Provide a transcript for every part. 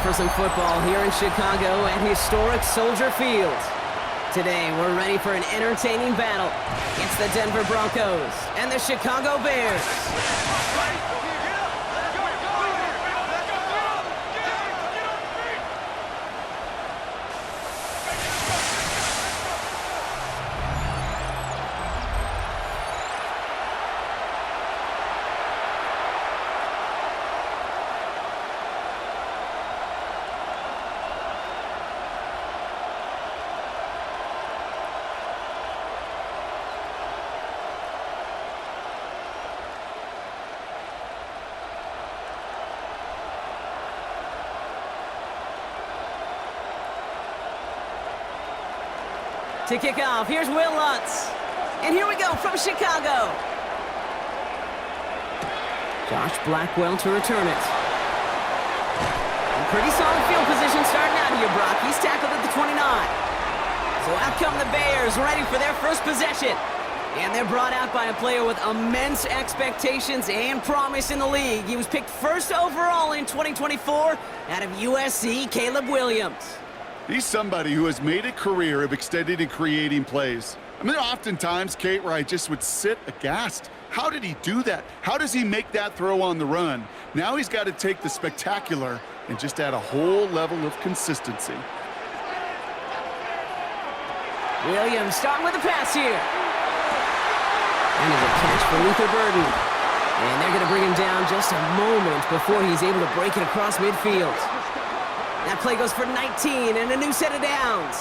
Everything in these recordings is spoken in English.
for some football here in Chicago at historic Soldier Field. Today, we're ready for an entertaining battle. It's the Denver Broncos and the Chicago Bears. To kick off, here's Will Lutz. And here we go from Chicago. Josh Blackwell to return it. And pretty solid field position starting out here, Brock. He's tackled at the 29. So out come the Bears, ready for their first possession. And they're brought out by a player with immense expectations and promise in the league. He was picked first overall in 2024 out of USC, Caleb Williams. He's somebody who has made a career of extending and creating plays. I mean, oftentimes, Kate, where I just would sit aghast. How did he do that? How does he make that throw on the run? Now he's got to take the spectacular and just add a whole level of consistency. Williams starting with the pass here. And a catch for Luther Burden. And they're going to bring him down just a moment before he's able to break it across midfield. That play goes for 19 and a new set of downs.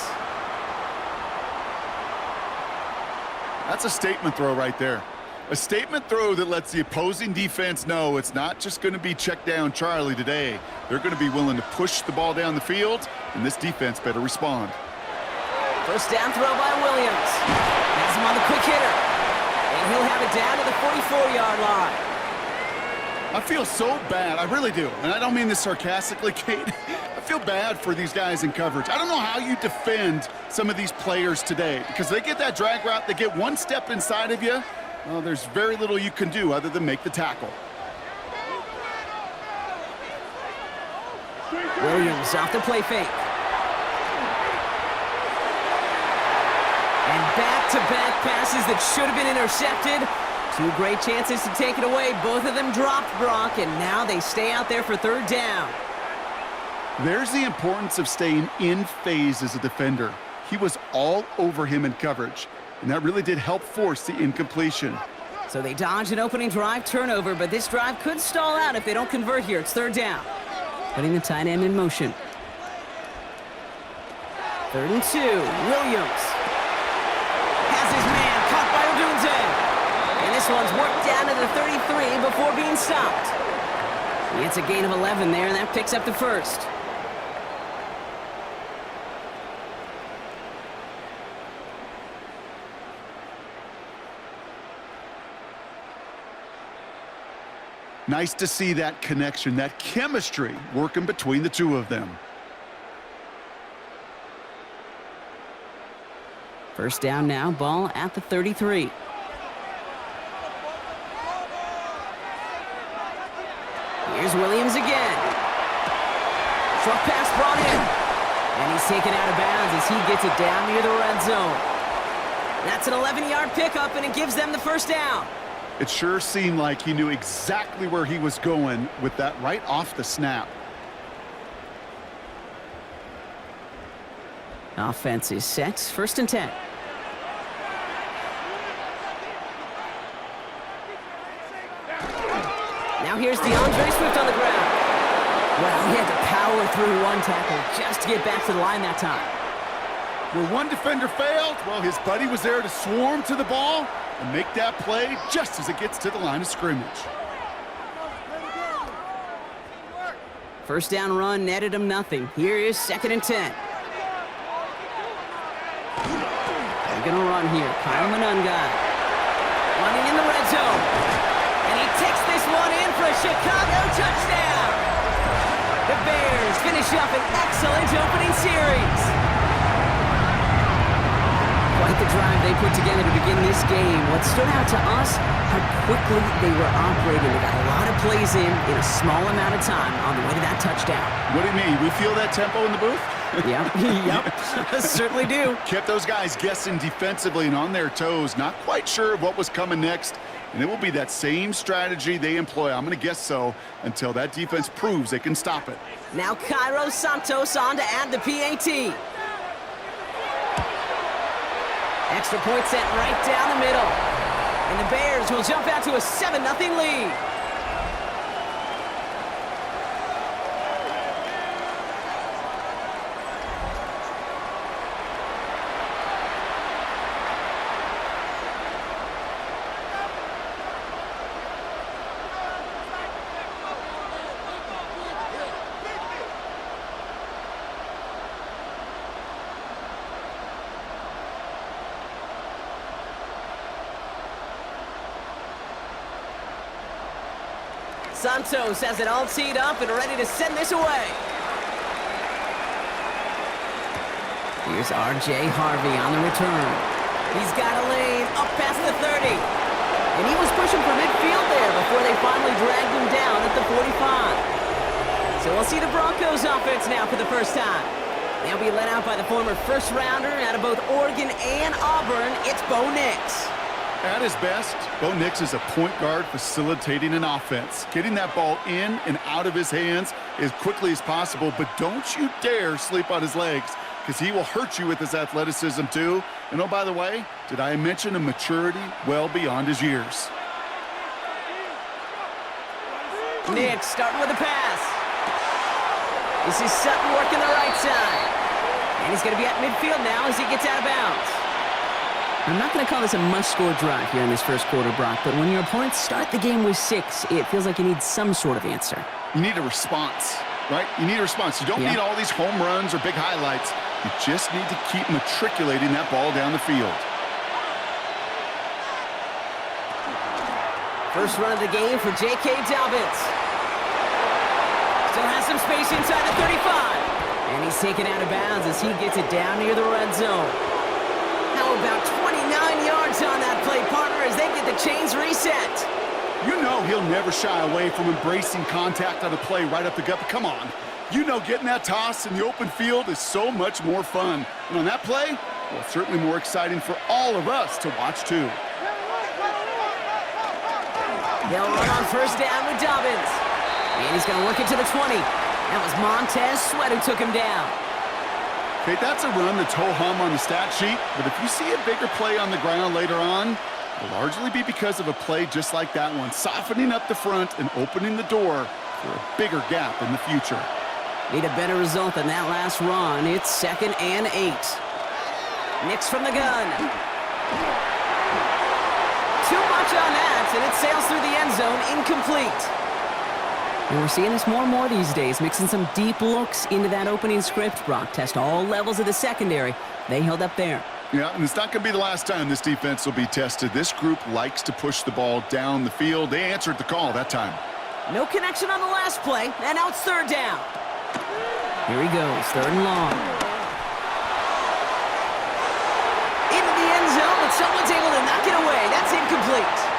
That's a statement throw right there. A statement throw that lets the opposing defense know it's not just going to be check down Charlie today. They're going to be willing to push the ball down the field, and this defense better respond. First down throw by Williams. Has him on the quick hitter. And he'll have it down to the 44-yard line. I feel so bad. I really do. And I don't mean this sarcastically, Kate. I feel bad for these guys in coverage. I don't know how you defend some of these players today because they get that drag route, they get one step inside of you. Well, there's very little you can do other than make the tackle. Williams off the play fake. And back-to-back passes that should have been intercepted. Two great chances to take it away. Both of them dropped, Brock, and now they stay out there for third down. There's the importance of staying in phase as a defender. He was all over him in coverage, and that really did help force the incompletion. So they dodge an opening drive turnover, but this drive could stall out if they don't convert here. It's third down. Putting the tight end in motion. 3rd and 2. Williams has his man caught by Odunze. And this one's worked down to the 33 before being stopped. It's a gain of 11 there, and that picks up the first. Nice to see that connection, that chemistry working between the two of them. First down now, ball at the 33. Here's Williams again. Short pass brought in. And he's taken out of bounds as he gets it down near the red zone. That's an 11-yard pickup, and it gives them the first down. It sure seemed like he knew exactly where he was going with that right off the snap. Offense is set. 1st and 10. Now here's DeAndre Swift on the ground. Well, he had to power through one tackle just to get back to the line that time. Where one defender failed, well, his buddy was there to swarm to the ball and make that play just as it gets to the line of scrimmage. First down run netted him nothing. Here is 2nd and 10. They're going to run here. Kyle Monunga running in the red zone. And he takes this one in for a Chicago touchdown. The Bears finish up an excellent opening series. Quite Like the drive they put together to begin this game, what stood out to us, how quickly they were operating. They got a lot of plays in a small amount of time on the way to that touchdown. What do you mean? We feel that tempo in the booth? Yep, certainly do. Kept those guys guessing defensively and on their toes, not quite sure what was coming next. And it will be that same strategy they employ, I'm going to guess so, until that defense proves they can stop it. Now Cairo Santos on to add the PAT. Extra point set right down the middle. And the Bears will jump out to a 7-0 lead. Santos has it all teed up and ready to send this away. Here's R.J. Harvey on the return. He's got a lane up past the 30. And he was pushing for midfield there before they finally dragged him down at the 45. So we'll see the Broncos offense now for the first time. They'll be led out by the former first-rounder out of both Oregon and Auburn. It's Bo Nix. At his best, Bo Nix is a point guard facilitating an offense, getting that ball in and out of his hands as quickly as possible, but don't you dare sleep on his legs, because he will hurt you with his athleticism too. And oh, by the way, did I mention a maturity well beyond his years? Nix starting with a pass. This is Sutton working the right side. And he's going to be at midfield now as he gets out of bounds. I'm not going to call this a must-score drive here in this first quarter, Brock, but when your opponents start the game with 6, it feels like you need some sort of answer. You need a response, right? You need a response. You don't need all these home runs or big highlights. You just need to keep matriculating that ball down the field. First run of the game for J.K. Dobbins. Still has some space inside the 35. And he's taken out of bounds as he gets it down near the red zone. How about 29 yards on that play, partner, as they get the chains reset. You know he'll never shy away from embracing contact on a play right up the gut. But come on. You know getting that toss in the open field is so much more fun. And on that play, well, certainly more exciting for all of us to watch, too. They'll run on first down with Dobbins. And he's going to work it to the 20. That was Montez Sweat who took him down. Okay, that's a run that's ho-hum on the stat sheet, but if you see a bigger play on the ground later on, it'll largely be because of a play just like that one, softening up the front and opening the door for a bigger gap in the future. Need a better result than that last run. It's 2nd and 8. Nix from the gun. Too much on that, and it sails through the end zone, incomplete. And we're seeing this more and more these days, mixing some deep looks into that opening script. Brock test all levels of the secondary. They held up there. Yeah, and it's not going to be the last time this defense will be tested. This group likes to push the ball down the field. They answered the call that time. No connection on the last play, and now it's 3rd down. Here he goes, 3rd and long. Into the end zone, but someone's able to knock it away. That's incomplete.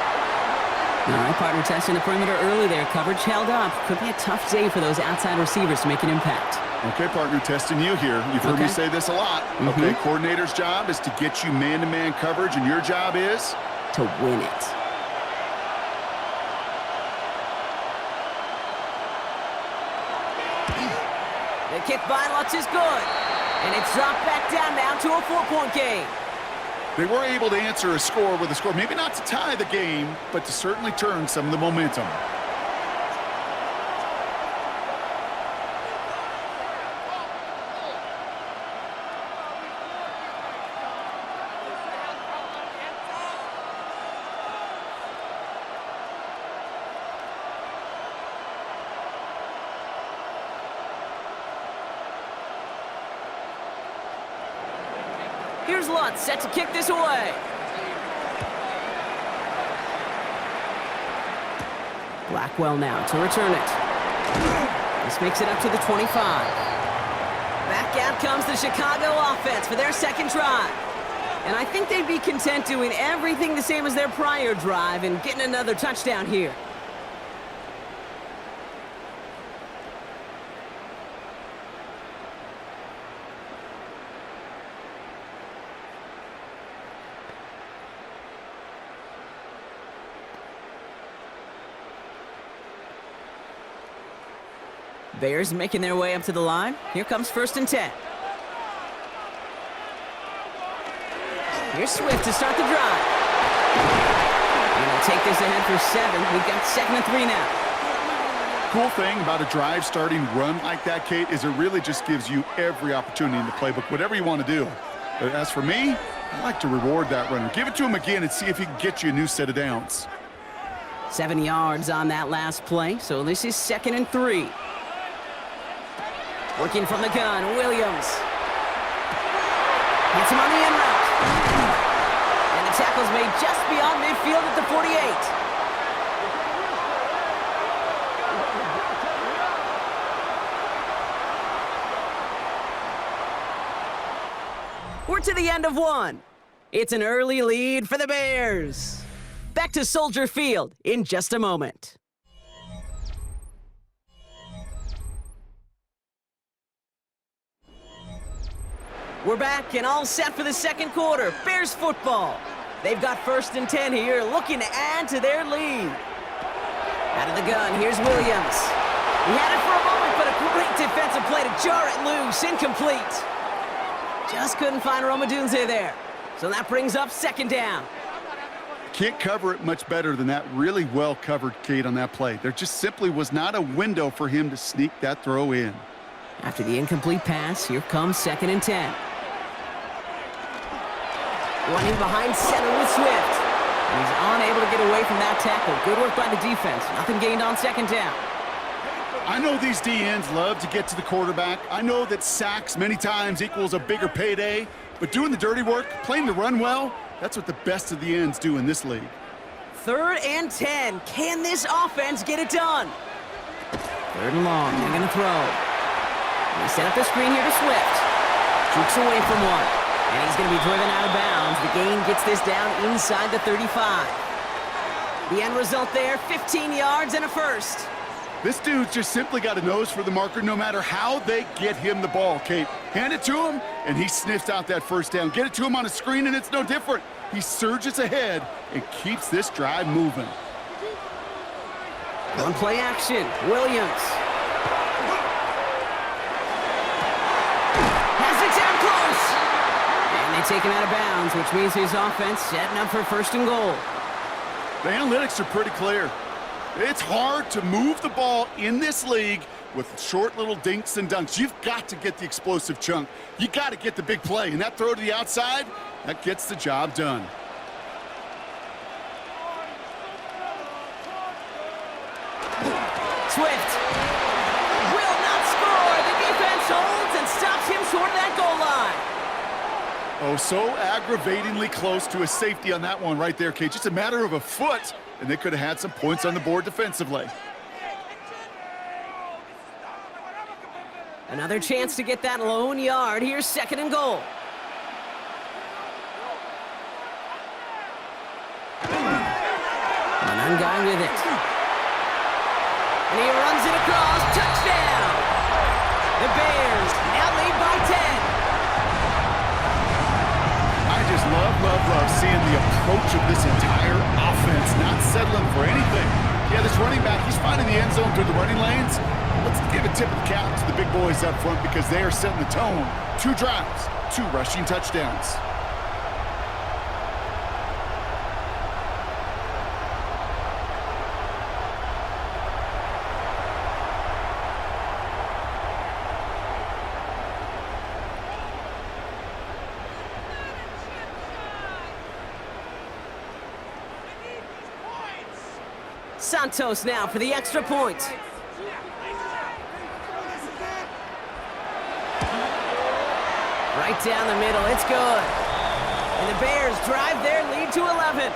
All right, partner testing the perimeter early there. Coverage held up. Could be a tough day for those outside receivers to make an impact. Okay, partner, testing you here. You've heard me say this a lot. Okay, coordinator's job is to get you man-to-man coverage, and your job is? To win it. The kick by Lutz is good. And it's dropped back down now to a 4-point game. They were able to answer a score with a score, maybe not to tie the game, but to certainly turn some of the momentum. Here's Lutz, set to kick this away. Blackwell now to return it. This makes it up to the 25. Back out comes the Chicago offense for their second drive. And I think they'd be content doing everything the same as their prior drive and getting another touchdown here. Bears making their way up to the line. Here comes 1st and 10. Here's Swift to start the drive. And they'll take this ahead for 7. We've got 2nd and 3 now. Cool thing about a drive starting run like that, Kate, is it really just gives you every opportunity in the playbook, whatever you want to do. But as for me, I like to reward that runner. Give it to him again and see if he can get you a new set of downs. 7 yards on that last play, so this is 2nd and 3. Working from the gun, Williams. Hits him on the end route. And the tackle's made just beyond midfield at the 48. We're to the end of 1. It's an early lead for the Bears. Back to Soldier Field in just a moment. We're back and all set for the 2nd quarter. Bears football. They've got 1st and 10 here, looking to add to their lead. Out of the gun, here's Williams. He had it for a moment, but a great defensive play to jar it loose. Incomplete. Just couldn't find Romadunze there. So that brings up 2nd down. Can't cover it much better than that. Really well covered, Kate, on that play. There just simply was not a window for him to sneak that throw in. After the incomplete pass, here comes 2nd and 10. Running behind center with Swift. And he's unable to get away from that tackle. Good work by the defense. Nothing gained on 2nd down. I know these DNs love to get to the quarterback. I know that sacks many times equals a bigger payday. But doing the dirty work, playing the run well, that's what the best of the ends do in this league. 3rd and 10. Can this offense get it done? 3rd and long. They're going to throw. They set up the screen here to Swift. Jukes away from one. And he's going to be driven out of bounds. The gain gets this down inside the 35. The end result there, 15 yards and a 1st. This dude's just simply got a nose for the marker no matter how they get him the ball, Kate. Hand it to him, and he sniffs out that 1st down. Get it to him on a screen, and it's no different. He surges ahead and keeps this drive moving. On play action, Williams. Take him out of bounds, which means his offense setting up for 1st and goal. The analytics are pretty clear. It's hard to move the ball in this league with short little dinks and dunks. You've got to get the explosive chunk. You got to get the big play, and that throw to the outside, that gets the job done. Swift will not score. The defense holds and stops him short of that goal line. Oh, so aggravatingly close to a safety on that one right there, Kate. Just a matter of a foot, and they could have had some points on the board defensively. Another chance to get that lone yard. Here's 2nd and goal. One guy with it. And he runs it across. Touchdown! The Bears now lead by 10. Love seeing the approach of this entire offense, not settling for anything. Yeah, this running back, he's finding the end zone through the running lanes. Let's give a tip of the cap to the big boys up front because they are setting the tone. 2 drives, 2 rushing touchdowns. Santos now for the extra point. Right down the middle, it's good. And the Bears drive their lead to 11.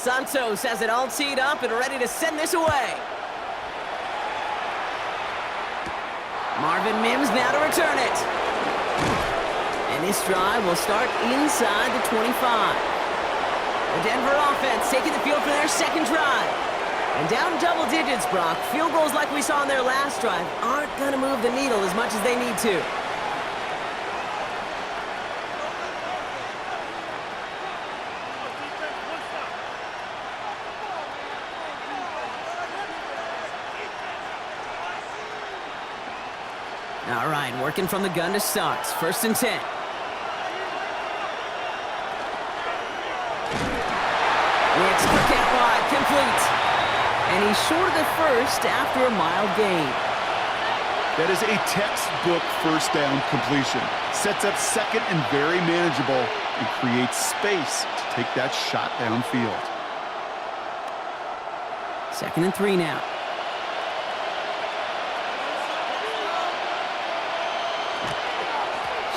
Santos has it all teed up and ready to send this away. Marvin Mims now to return it. And this drive will start inside the 25. The Denver offense taking the field for their second drive. And down double digits, Brock. Field goals like we saw in their last drive aren't going to move the needle as much as they need to. All right, working from the gun to start. 1st and 10. It's quick out wide, complete. And he's short of the first after a mild gain. That is a textbook first down completion. Sets up second and very manageable and creates space to take that shot downfield. 2nd and 3 now.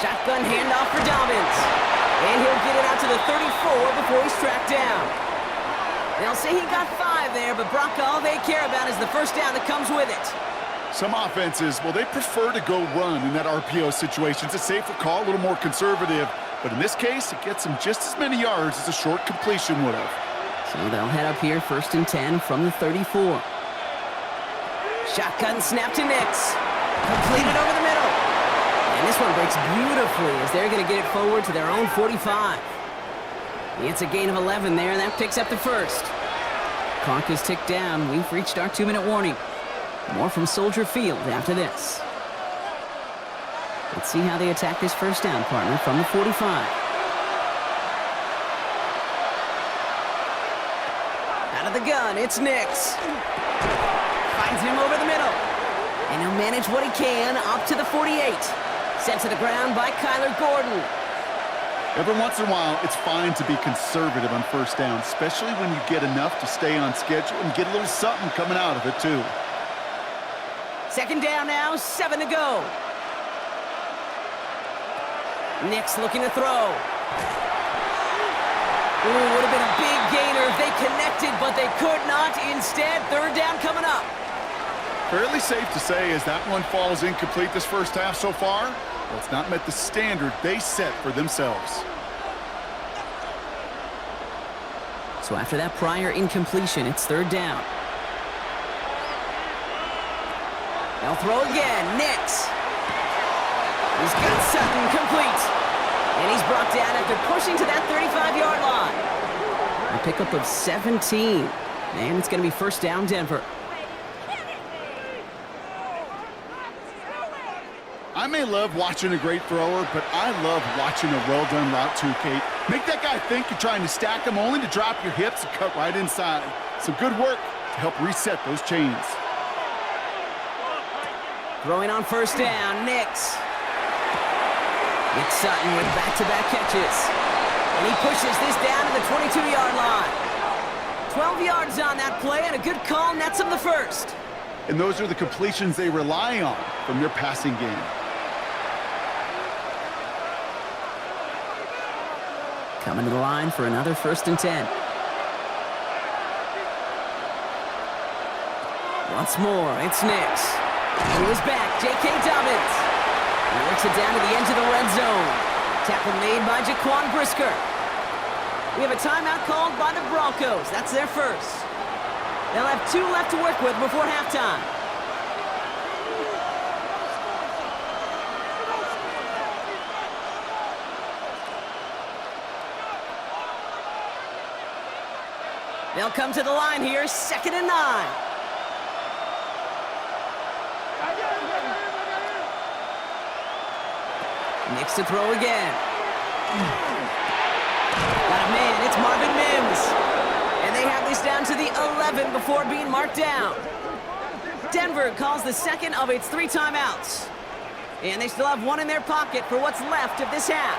Shotgun handoff for Dobbins. And he'll get it out to the 34 before he's tracked down. They'll say he got 5 there, but Brock, all they care about is the first down that comes with it. Some offenses, well, they prefer to go run in that RPO situation. It's a safer call, a little more conservative. But in this case, it gets them just as many yards as a short completion would have. So they'll head up here 1st and 10 from the 34. Shotgun snap to Nix. Completed over the middle. And this one breaks beautifully as they're going to get it forward to their own 45. It's a gain of 11 there, and that picks up the first. Clock is ticked down. We've reached our 2-minute warning. More from Soldier Field after this. Let's see how they attack this first down, partner, from the 45. Out of the gun, it's Nix. Finds him over the middle. And he'll manage what he can up to the 48. Sent to the ground by Kyler Gordon. Every once in a while, it's fine to be conservative on first down, especially when you get enough to stay on schedule and get a little something coming out of it, too. 2nd down now, 7 to go. Nix looking to throw. Ooh, would have been a big gainer if they connected, but they could not. Instead, 3rd down coming up. Fairly safe to say as that one falls incomplete this first half so far, well, it's not met the standard they set for themselves. So after that prior incompletion, it's 3rd down. They'll throw again. Nix. He's got Sutton complete. And he's brought down after pushing to that 35-yard line. A pickup of 17. And it's going to be 1st down, Denver. I may love watching a great thrower, but I love watching a well-done route too, Kate. Make that guy think you're trying to stack him only to drop your hips and cut right inside. Some good work to help reset those chains. Throwing on 1st down, Nix. It's Sutton with back-to-back catches. And he pushes this down to the 22-yard line. 12 yards on that play, and a good call nets him the first. And those are the completions they rely on from their passing game. Coming to the line for another 1st and 10. Once more, it's Nix. He was back, J.K. Dobbins. He works it down to the edge of the red zone. Tackle made by Jaquan Brisker. We have a timeout called by the Broncos. That's their first. They'll have 2 left to work with before halftime. They'll come to the line here, 2nd and 9. Nix to throw again. Got a man, it's Marvin Mims. And they have this down to the 11 before being marked down. Denver calls the second of its 3 timeouts. And they still have 1 in their pocket for what's left of this half.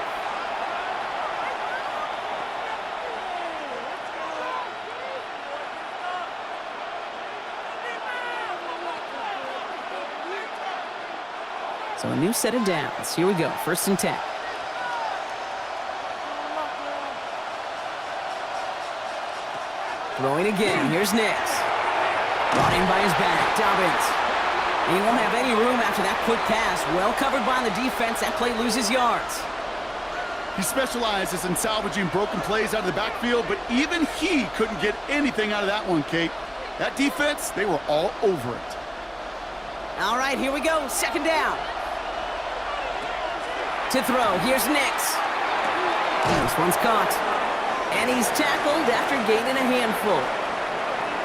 So a new set of downs. Here we go, 1st and 10. Throwing again. Here's Nix. Brought in by his back. Dobbins. He won't have any room after that quick pass. Well covered by the defense. That play loses yards. He specializes in salvaging broken plays out of the backfield, but even he couldn't get anything out of that one, Kate. That defense, they were all over it. All right, here we go. Second down. To throw. Here's Nix. This one's caught. And he's tackled after gaining a handful.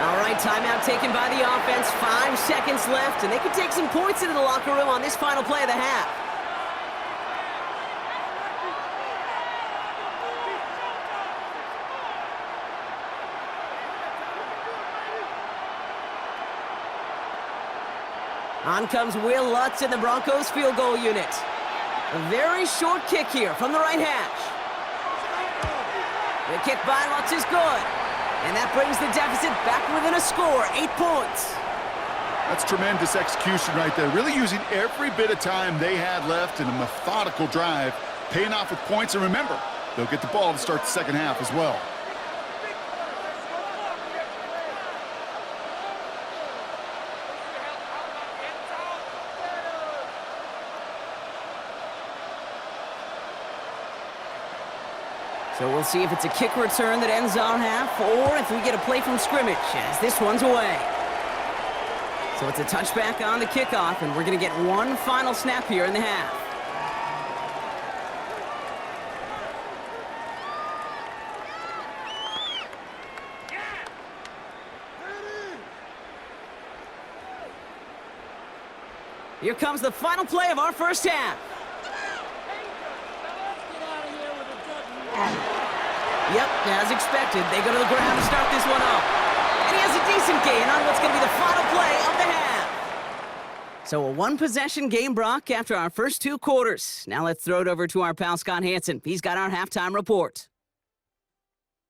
All right, timeout taken by the offense. 5 seconds left, and they can take some points into the locker room on this final play of the half. On comes Will Lutz in the Broncos field goal unit. A very short kick here from the right hash. The kick by Lutz is good. And that brings the deficit back within a score, 8 points. That's tremendous execution right there. Really using every bit of time they had left in a methodical drive, paying off with points. And remember, they'll get the ball to start the second half as well. So we'll see if it's a kick return that ends our half, or if we get a play from scrimmage, as this one's away. So it's a touchback on the kickoff, and we're going to get one final snap here in the half. Here comes the final play of our first half. Yep, as expected, they go to the ground to start this one off. And he has a decent gain on what's going to be the final play of the half. So a one-possession game, Brock, after our first 2 quarters. Now let's throw it over to our pal Scott Hansen. He's got our halftime report.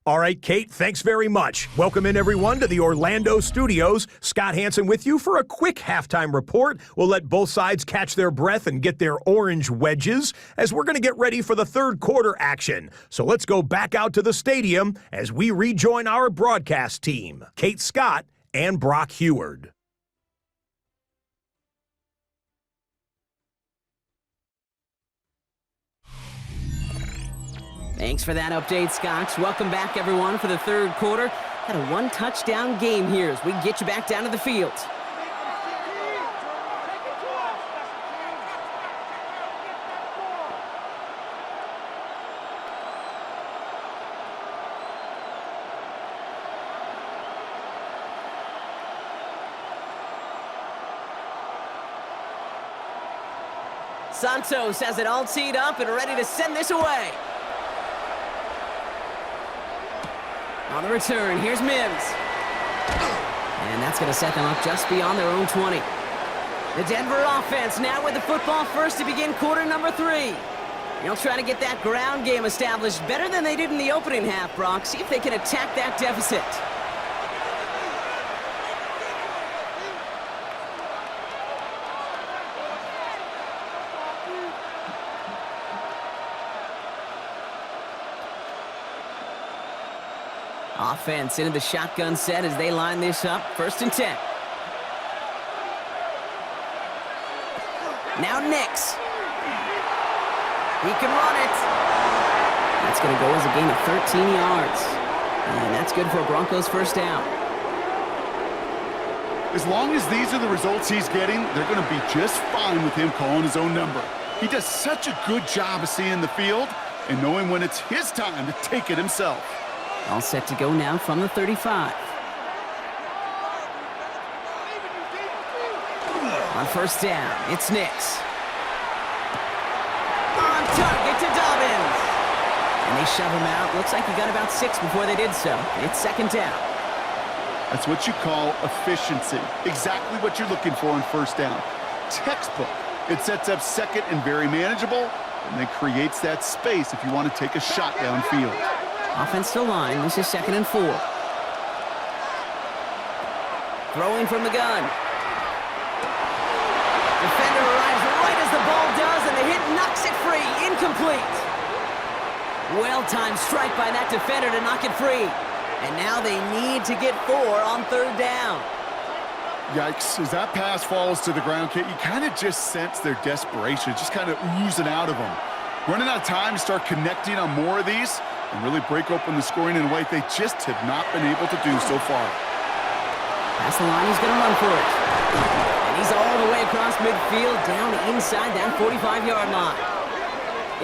All right, Kate, thanks very much. Welcome in, everyone, to the Orlando studios. Scott Hansen with you for a quick halftime report. We'll let both sides catch their breath and get their orange wedges as we're going to get ready for the third quarter action. So let's go back out to the stadium as we rejoin our broadcast team, Kate Scott and Brock Heward. Thanks for that update, Scott. Welcome back, everyone, for the third quarter. Got a one-touchdown game here as we get you back down to the field. Santos has it all teed up and ready to send this away. On the return, here's Mims. And that's going to set them up just beyond their own 20. The Denver offense now with the football first to begin quarter number 3. They'll try to get that ground game established better than they did in the opening half, Brock. See if they can attack that deficit. Offense into the shotgun set as they line this up. 1st and 10. Now Nix. He can run it. That's going to go as a gain of 13 yards. And that's good for a Broncos first down. As long as these are the results he's getting, they're going to be just fine with him calling his own number. He does such a good job of seeing the field and knowing when it's his time to take it himself. All set to go now from the 35. On 1st down, it's Nix. On target to Dobbins. And they shove him out. Looks like he got about 6 before they did so. It's 2nd down. That's what you call efficiency. Exactly what you're looking for on 1st down. Textbook. It sets up 2nd and very manageable, and then creates that space if you want to take a shot downfield. Offense to line. This is 2nd and 4. Throwing from the gun. Defender arrives right as the ball does, and the hit knocks it free. Incomplete. Well-timed strike by that defender to knock it free. And now they need to get 4 on 3rd down. Yikes, as that pass falls to the ground, Kate, you kind of just sense their desperation, just kind of oozing out of them. Running out of time to start connecting on more of these and really break open the scoring in a way they just have not been able to do so far. Past the line, he's going to run for it. And he's all the way across midfield, down inside that 45-yard line.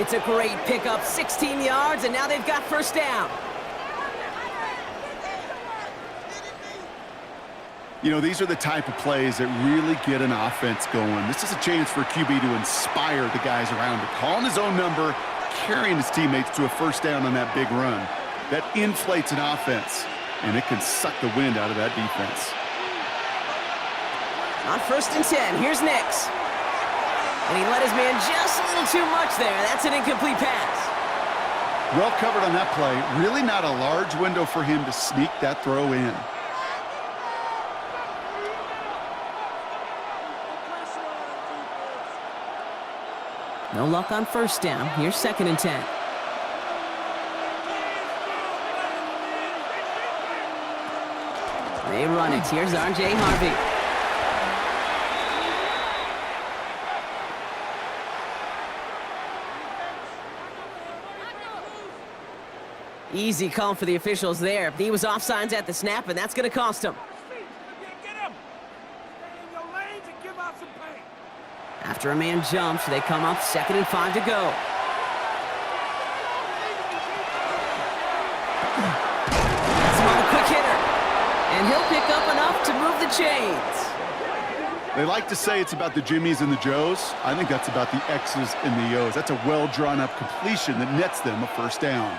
It's a great pickup, 16 yards, and now they've got 1st down. You know, these are the type of plays that really get an offense going. This is a chance for QB to inspire the guys around him. Calling his own number, carrying his teammates to a 1st down on that big run. That inflates an offense, and it can suck the wind out of that defense. On 1st and 10, here's Nix. And he let his man just a little too much there. That's an incomplete pass. Well covered on that play. Really not a large window for him to sneak that throw in. No luck on 1st down. Here's 2nd and 10. They run it. Here's R.J. Harvey. Easy call for the officials there. He was offsides at the snap, and that's going to cost him. After a man jumps, they come up 2nd and 5 to go. That's him on a quick hitter. And he'll pick up enough to move the chains. They like to say it's about the Jimmies and the Joes. I think that's about the X's and the O's. That's a well-drawn-up completion that nets them a 1st down.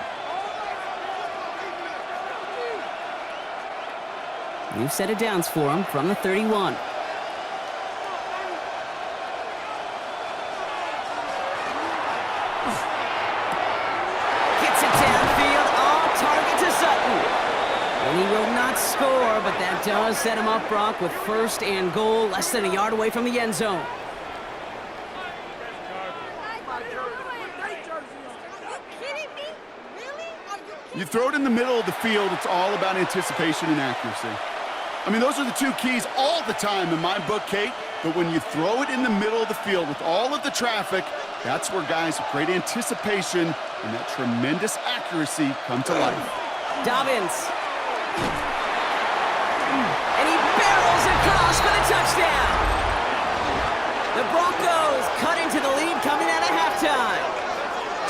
New set of downs for him from the 31. He will not score, but that does set him up, Brock, with 1st and goal, less than a yard away from the end zone. You throw it in the middle of the field, it's all about anticipation and accuracy. I mean, those are the 2 keys all the time in my book, Kate, but when you throw it in the middle of the field with all of the traffic, that's where guys with great anticipation and that tremendous accuracy come to life. Dobbins. And he barrels across for the touchdown. The Broncos cut into the lead coming out of halftime.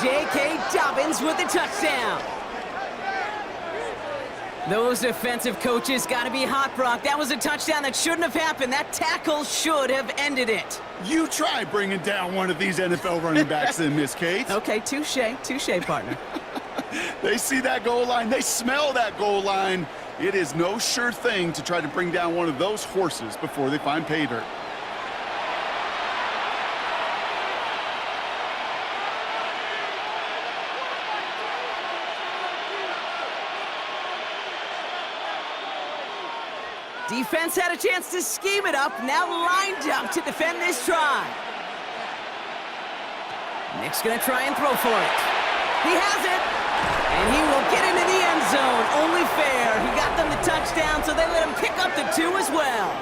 J.K. Dobbins with the touchdown. Those defensive coaches got to be hot, Brock. That was a touchdown that shouldn't have happened. That tackle should have ended it. You try bringing down one of these NFL running backs then, Miss Kate. Okay, touche, partner. They see that goal line. They smell that goal line. It is no sure thing to try to bring down one of those horses before they find pay dirt. Defense had a chance to scheme it up, now lined up to defend this try. Nick's gonna try and throw for it. He has it, and he will get into the end zone. Only fair. He got them the touchdown, so they let him pick up the 2 as well.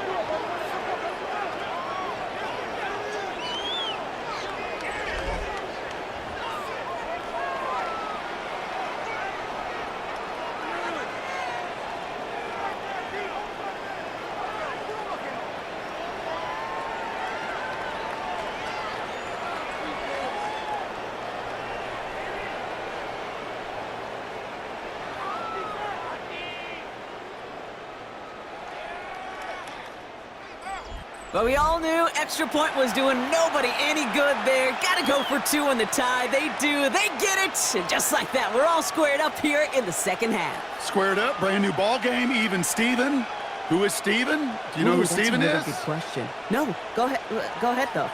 But we all knew extra point was doing nobody any good there. Got to go for 2 in the tie. They do. They get it. And just like that, we're all squared up here in the second half. Squared up, brand new ball game, even Steven. Who is Steven? Do you know who Steven is? That's a good question. No, go ahead. Go ahead, though.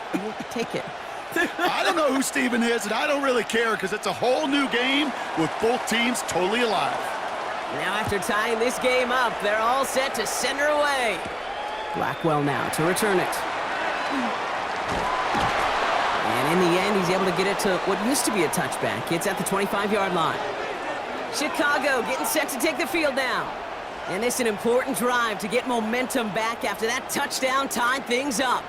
Take it. I don't know who Steven is, and I don't really care because it's a whole new game with both teams totally alive. Now after tying this game up, they're all set to send her away. Blackwell now to return it. And in the end, he's able to get it to what used to be a touchback. It's at the 25-yard line. Chicago getting set to take the field now. And it's an important drive to get momentum back after that touchdown tied things up.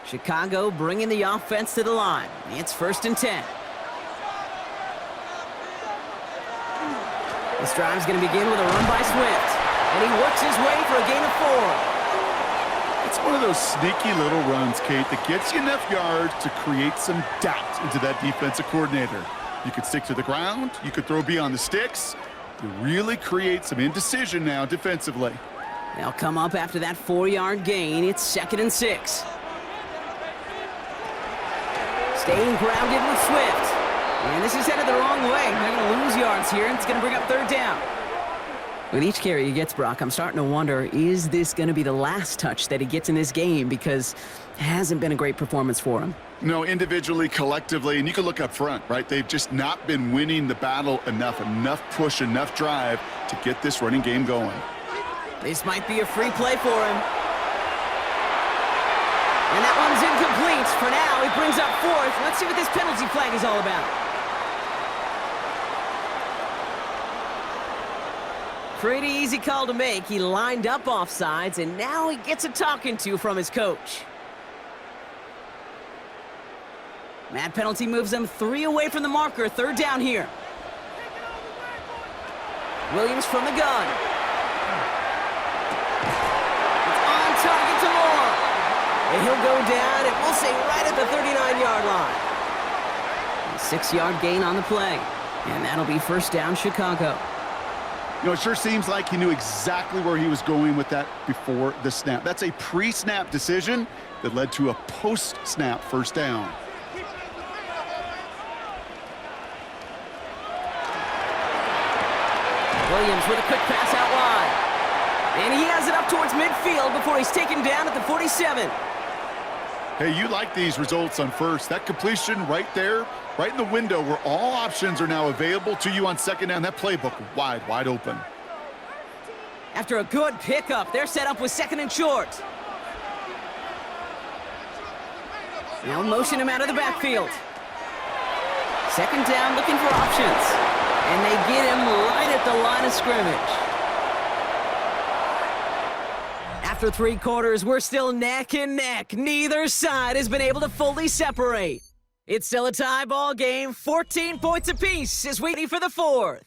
Chicago bringing the offense to the line. It's 1st and 10. This drive's going to begin with a run by Swift. And he works his way for a gain of 4. It's one of those sneaky little runs, Kate, that gets you enough yards to create some doubt into that defensive coordinator. You could stick to the ground. You could throw beyond the sticks. You really create some indecision now defensively. They'll come up after that 4-yard gain. It's 2nd and 6. Staying grounded with Swift. And this is headed the wrong way. They're going to lose yards here, and it's going to bring up 3rd down. With each carry he gets, Brock, I'm starting to wonder, is this going to be the last touch that he gets in this game? Because it hasn't been a great performance for him. No, individually, collectively, and you can look up front, right? They've just not been winning the battle enough push, enough drive to get this running game going. This might be a free play for him. And that one's incomplete. For now, he brings up 4th. Let's see what this penalty flag is all about. Pretty easy call to make. He lined up offsides, and now he gets a talking to from his coach. That penalty moves them 3 away from the marker. 3rd down here. Williams from the gun. It's on target to Moore. And he'll go down, and we'll say right at the 39-yard line. A 6-yard gain on the play. And that'll be 1st down, Chicago. You know, it sure seems like he knew exactly where he was going with that before the snap. That's a pre-snap decision that led to a post-snap 1st down. Williams with a quick pass out wide. And he has it up towards midfield before he's taken down at the 47. Hey, you like these results on 1st. That completion right there, right in the window where all options are now available to you on 2nd down. That playbook wide open. After a good pickup, they're set up with 2nd and short. Now motion him out of the backfield. 2nd down, looking for options. And they get him right at the line of scrimmage. After 3 quarters, we're still neck and neck. Neither side has been able to fully separate. It's still a tie ball game, 14 points apiece as we wait for the 4th.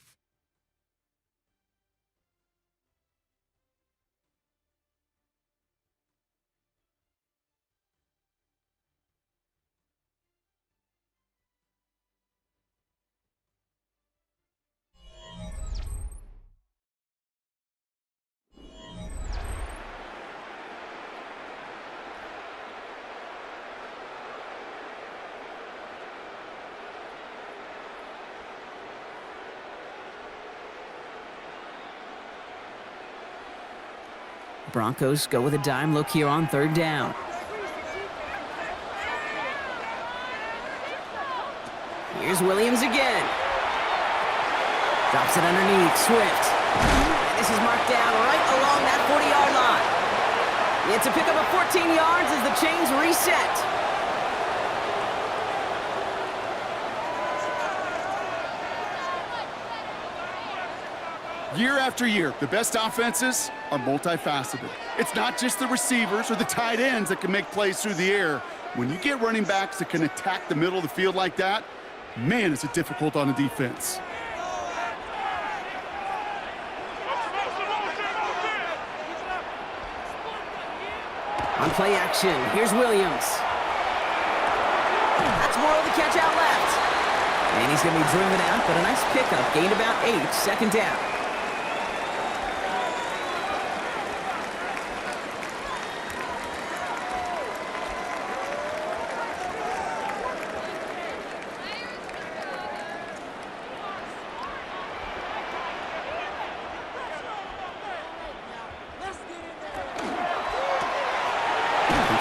Broncos go with a dime look here on 3rd down. Here's Williams again. Drops it underneath, Swift. And this is marked down right along that 40-yard line. It's a pickup of 14 yards as the chains reset. Year after year, the best offenses are multifaceted. It's not just the receivers or the tight ends that can make plays through the air. When you get running backs that can attack the middle of the field like that, man, is it difficult on a defense. On play action, here's Williams. That's more of the catch out left. And he's going to be driven out, but a nice pickup. Gained about 8, 2nd down.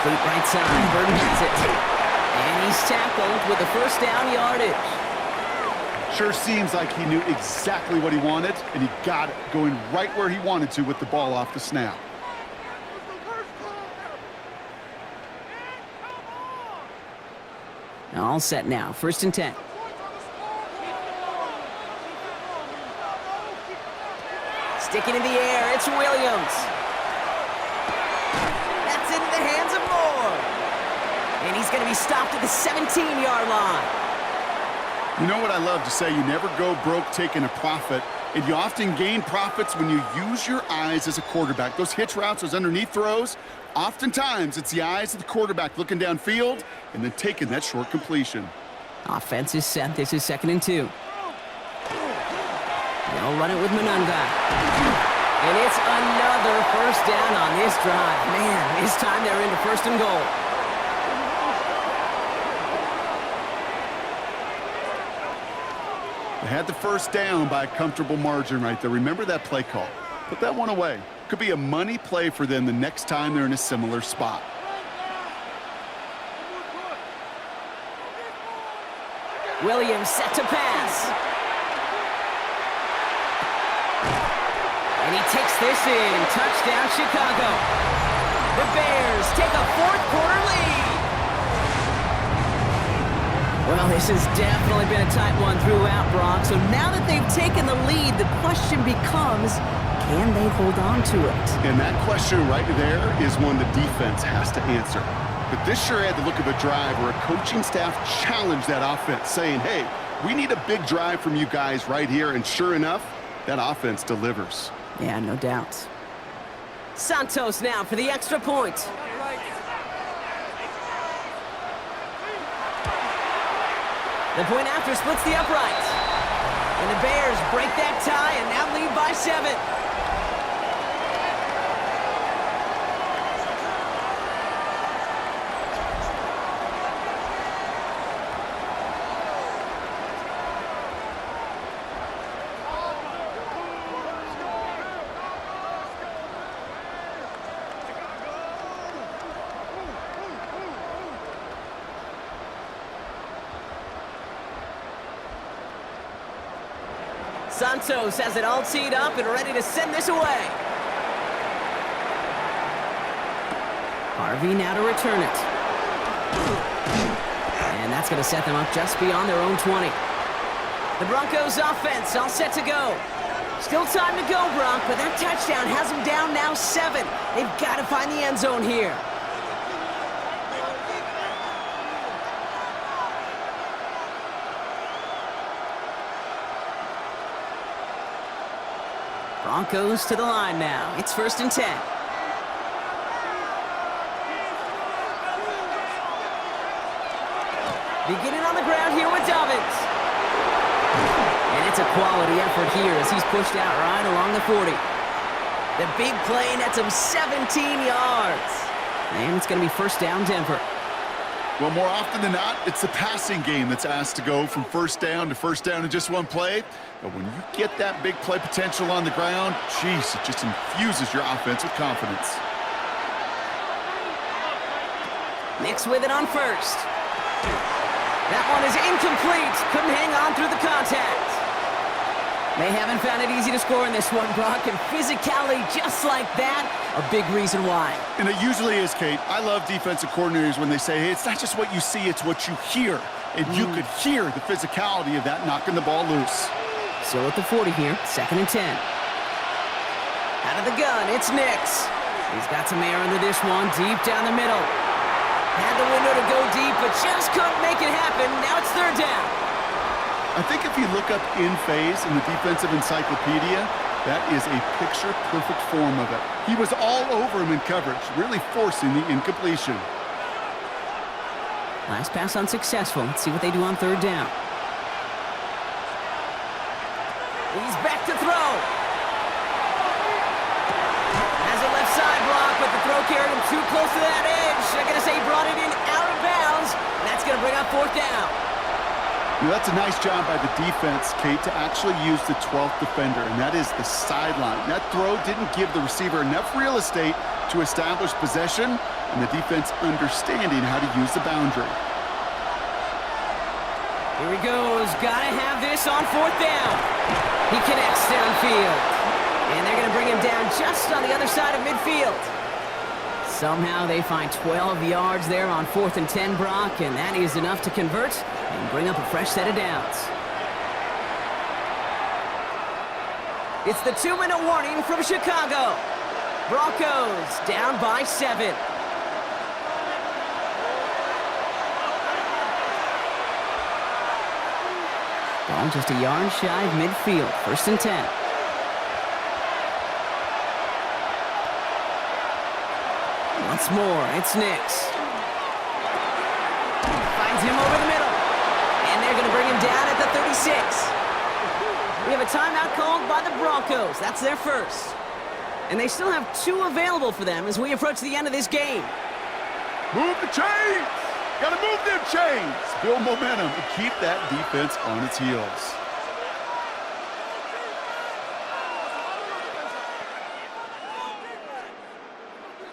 Complete right side, Burton gets it. And he's tackled with the 1st down yardage. Sure seems like he knew exactly what he wanted, and he got it, going right where he wanted to with the ball off the snap. All set now. 1st and 10. Stick it in the air. It's Williams. That's into the hands of Moore. And he's going to be stopped at the 17-yard line. You know what I love to say? You never go broke taking a profit, and you often gain profits when you use your eyes as a quarterback. Those hitch routes, those underneath throws, oftentimes it's the eyes of the quarterback looking downfield and then taking that short completion. Offense is set. This is 2nd and 2. They'll run it with Monunga. And it's another 1st down on this drive. Man, this time they're into 1st and goal. They had the 1st down by a comfortable margin right there. Remember that play call. Put that one away. Could be a money play for them the next time they're in a similar spot. Williams set to pass. And he takes this in. Touchdown, Chicago. The Bears take a 4th-quarter lead. Well, this has definitely been a tight one throughout, Brock. So now that they've taken the lead, the question becomes, can they hold on to it? And that question right there is one the defense has to answer. But this sure had the look of a drive where a coaching staff challenged that offense, saying, hey, we need a big drive from you guys right here. And sure enough, that offense delivers. Yeah, no doubt. Santos now for the extra point. The point after splits the uprights. And the Bears break that tie and now lead by 7. Santos has it all teed up and ready to send this away. Harvey now to return it. And that's going to set them up just beyond their own 20. The Broncos offense all set to go. Still time to go, Bronc, but that touchdown has them down now 7. They've got to find the end zone here. Broncos to the line now. It's 1st and 10. Beginning on the ground here with Dobbins. And it's a quality effort here as he's pushed out right along the 40. The big play nets him 17 yards. And it's going to be 1st down Denver. Well, more often than not, it's the passing game that's asked to go from 1st down to 1st down in just one play. But when you get that big play potential on the ground, geez, it just infuses your offense with confidence. Nix with it on 1st. That one is incomplete. Couldn't hang on through the contact. They haven't found it easy to score in this one, Brock, and physicality just like that, a big reason why. And it usually is, Kate. I love defensive coordinators when they say, hey, it's not just what you see, it's what you hear. And you could hear the physicality of that knocking the ball loose. So at the 40 here, 2nd and 10. Out of the gun, it's Nix. He's got some air under this one, deep down the middle. Had the window to go deep, but just couldn't make it happen. Now it's 3rd down. I think if you look up in phase in the defensive encyclopedia, that is a picture-perfect form of it. He was all over him in coverage, really forcing the incompletion. Last pass unsuccessful. Let's see what they do on 3rd down. He's back to throw. Has a left side block, but the throw carried him too close to that edge. I'm going to say he brought it in out of bounds, and that's going to bring up 4th down. You know, that's a nice job by the defense, Kate, to actually use the 12th defender, and that is the sideline. That throw didn't give the receiver enough real estate to establish possession, and the defense understanding how to use the boundary. Here he goes. Gotta have this on 4th down. He connects downfield. And they're going to bring him down just on the other side of midfield. Somehow they find 12 yards there on 4th and 10, Brock, and that is enough to convert and bring up a fresh set of downs. It's the 2-minute warning from Chicago. Broncos down by 7. Ball just a yard shy of midfield. 1st and 10. Once more, it's Nix. Finds him over the middle. And they're going to bring him down at the 36. We have a timeout called by the Broncos. That's their first. And they still have 2 available for them as we approach the end of this game. Move the chains! Gotta move them chains! Build momentum and keep that defense on its heels.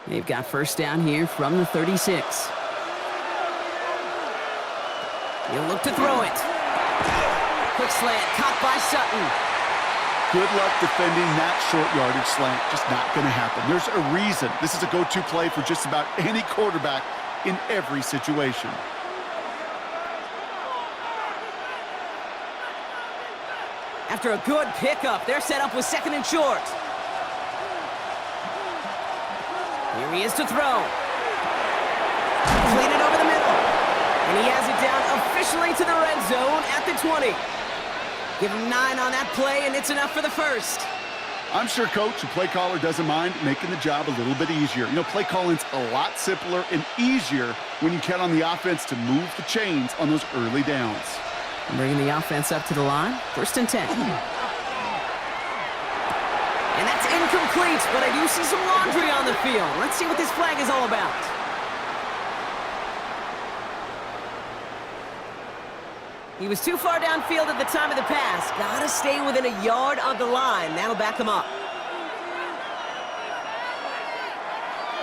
They've got 1st down here from the 36. He'll look to throw it. Quick slant, caught by Sutton. Good luck defending that short yardage slant. Just not going to happen. There's a reason. This is a go-to play for just about any quarterback in every situation. After a good pickup, they're set up with 2nd and short. Here he is to throw. Clean it over the middle. And he has it down officially to the red zone at the 20. Give him 9 on that play, and it's enough for the first. I'm sure Coach, the play caller, doesn't mind making the job a little bit easier. You know, play calling's a lot simpler and easier when you count on the offense to move the chains on those early downs. Bringing the offense up to the line. 1st and 10. And that's incomplete, but I do see some laundry on the field. Let's see what this flag is all about. He was too far downfield at the time of the pass. Gotta stay within a yard of the line. That'll back him up.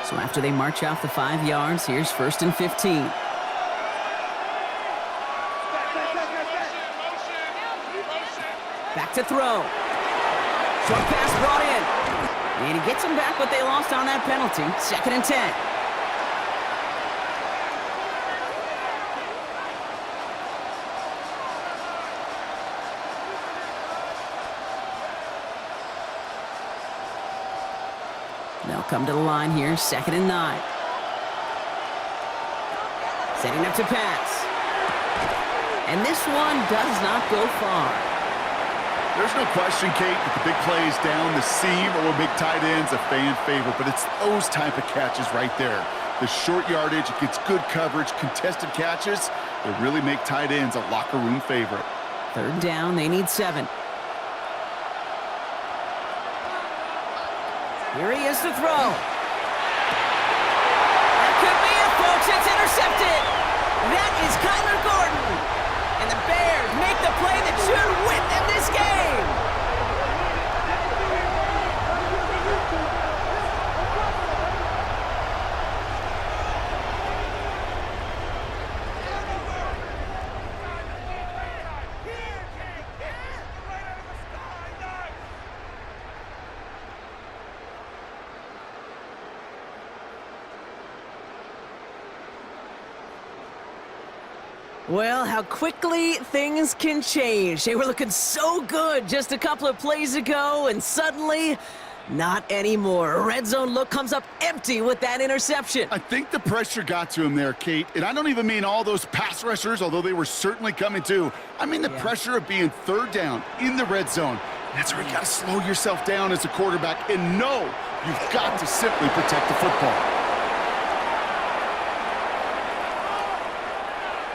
So after they march off the 5 yards, here's 1st and 15. Back to throw. Short pass brought in. And he gets them back what they lost on that penalty. 2nd and 10. They'll come to the line here, 2nd and 9. Setting up to pass. And this one does not go far. There's no question, Kate, that the big plays down the seam or big tight ends a fan favorite, but it's those type of catches right there. The short yardage, it gets good coverage, contested catches, they really make tight ends a locker room favorite. 3rd down, they need 7. Here he is to throw. That could be it, folks. It's intercepted. That is Kyler Gordon. And the Bears make the play that should win them this game. Well, how quickly things can change. They were looking so good just a couple of plays ago, and suddenly, not anymore. A red zone look comes up empty with that interception. I think the pressure got to him there, Kate, and I don't even mean all those pass rushers, although they were certainly coming too. I mean the pressure of being 3rd down in the red zone. That's where you got to slow yourself down as a quarterback and know you've got to simply protect the football.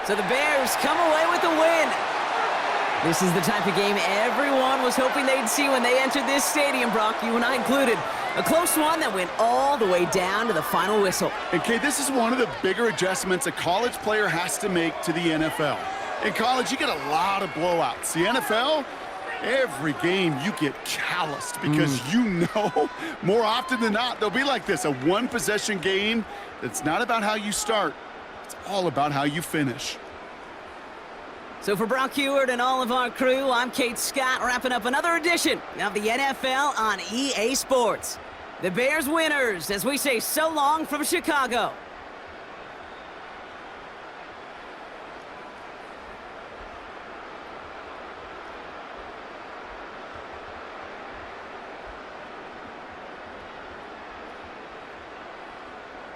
So the Bears come away with the win. This is the type of game everyone was hoping they'd see when they entered this stadium, Brock, you and I included. A close one that went all the way down to the final whistle. And, Kate, this is one of the bigger adjustments a college player has to make to the NFL. In college, you get a lot of blowouts. The NFL, every game you get calloused because you know more often than not they'll be like this, a one-possession game that's not about how you start. It's all about how you finish. So for Brock Heward and all of our crew, I'm Kate Scott, wrapping up another edition of the NFL on EA Sports. The Bears winners, as we say so long from Chicago.